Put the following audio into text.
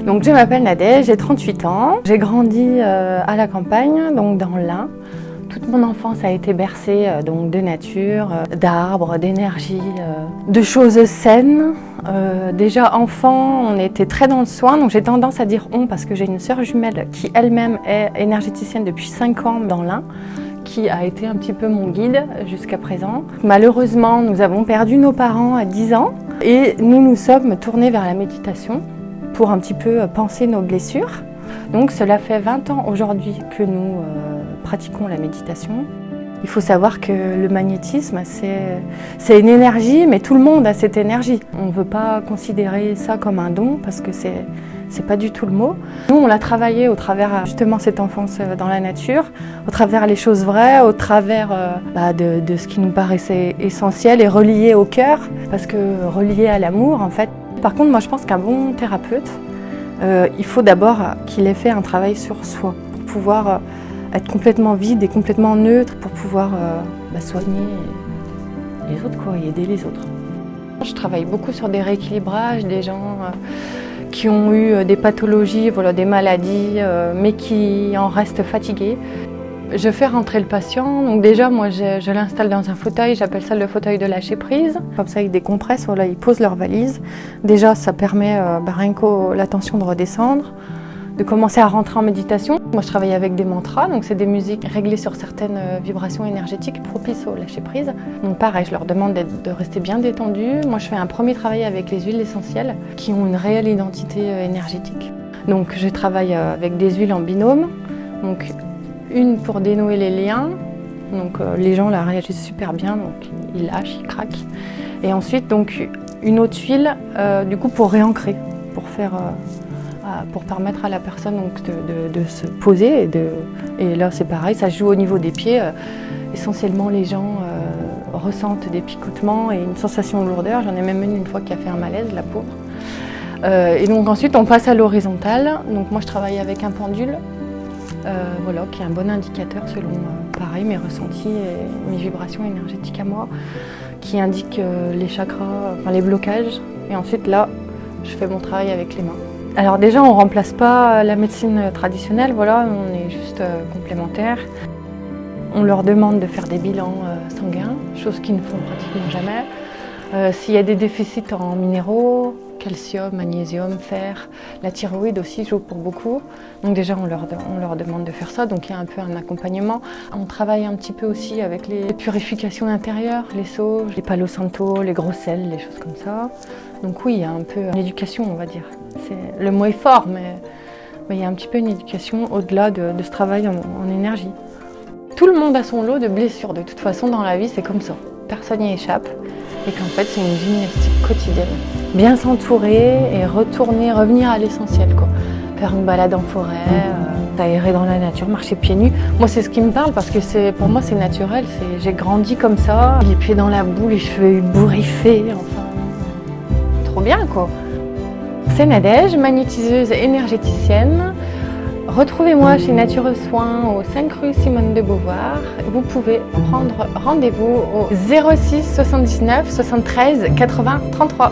Donc je m'appelle Nadège, j'ai 38 ans. J'ai grandi à la campagne, donc dans l'Ain. Toute mon enfance a été bercée donc de nature, d'arbres, d'énergie, de choses saines. Déjà enfant, on était très dans le soin, donc j'ai tendance à dire on parce que j'ai une sœur jumelle qui elle-même est énergéticienne depuis 5 ans dans l'Ain, qui a été un petit peu mon guide jusqu'à présent. Malheureusement, nous avons perdu nos parents à 10 ans et nous nous sommes tournés vers la méditation pour un petit peu panser nos blessures. Donc cela fait 20 ans aujourd'hui que nous pratiquons la méditation. Il faut savoir que le magnétisme, c'est une énergie, mais tout le monde a cette énergie. On ne veut pas considérer ça comme un don parce que c'est pas du tout le mot. Nous, on l'a travaillé au travers justement cette enfance dans la nature, au travers les choses vraies, au travers de ce qui nous paraissait essentiel et relié au cœur, parce que relié à l'amour en fait. Par contre, moi je pense qu'un bon thérapeute, il faut d'abord qu'il ait fait un travail sur soi pour pouvoir être complètement vide et complètement neutre pour pouvoir soigner les autres et aider les autres. Je travaille beaucoup sur des rééquilibrages, des gens qui ont eu des pathologies, des maladies, mais qui en restent fatigués. Je fais rentrer le patient, donc déjà moi je l'installe dans un fauteuil, j'appelle ça le fauteuil de lâcher prise. Comme ça ils décompressent, ils posent leur valise. Déjà ça permet rien que la tension de redescendre, de commencer à rentrer en méditation. Moi je travaille avec des mantras, donc c'est des musiques réglées sur certaines vibrations énergétiques propices au lâcher prise. Donc pareil, je leur demande de rester bien détendus. Moi je fais un premier travail avec les huiles essentielles qui ont une réelle identité énergétique. Donc je travaille avec des huiles en binôme. Donc, une pour dénouer les liens, donc les gens là réagissent super bien, donc ils lâchent, ils craquent. Et ensuite donc une autre huile du coup pour réancrer, pour permettre à la personne donc, de se poser et là c'est pareil, ça se joue au niveau des pieds. Essentiellement les gens ressentent des picotements et une sensation de lourdeur. J'en ai même une fois qui a fait un malaise, la pauvre. Et donc ensuite on passe à l'horizontale. Donc moi je travaille avec un pendule. Qui est un bon indicateur selon pareil, mes ressentis et mes vibrations énergétiques à moi, qui indique les chakras, les blocages. Et ensuite là, je fais mon travail avec les mains. Alors déjà, on ne remplace pas la médecine traditionnelle, on est juste complémentaires. On leur demande de faire des bilans sanguins, chose qu'ils ne font pratiquement jamais. S'il y a des déficits en minéraux, calcium, magnésium, fer, la thyroïde aussi joue pour beaucoup. Donc déjà on leur demande de faire ça, donc il y a un peu un accompagnement. On travaille un petit peu aussi avec les purifications intérieures, les sauges, les palo santo, les gros sels, les choses comme ça. Donc oui, il y a un peu une éducation on va dire. Le mot est fort, mais il y a un petit peu une éducation au-delà de ce travail en énergie. Tout le monde a son lot de blessures, de toute façon dans la vie c'est comme ça. Personne n'y échappe et qu'en fait c'est une gymnastique quotidienne. Bien s'entourer et revenir à l'essentiel. Faire une balade en forêt, aérer dans la nature, marcher pieds nus. Moi c'est ce qui me parle parce que pour moi c'est naturel. J'ai grandi comme ça, les pieds dans la boue, les cheveux bourriffés, trop bien quoi. C'est Nadège, magnétiseuse énergéticienne. Retrouvez-moi chez Nature Soins au 5 rue Simone de Beauvoir. Vous pouvez prendre rendez-vous au 06 79 73 80 33.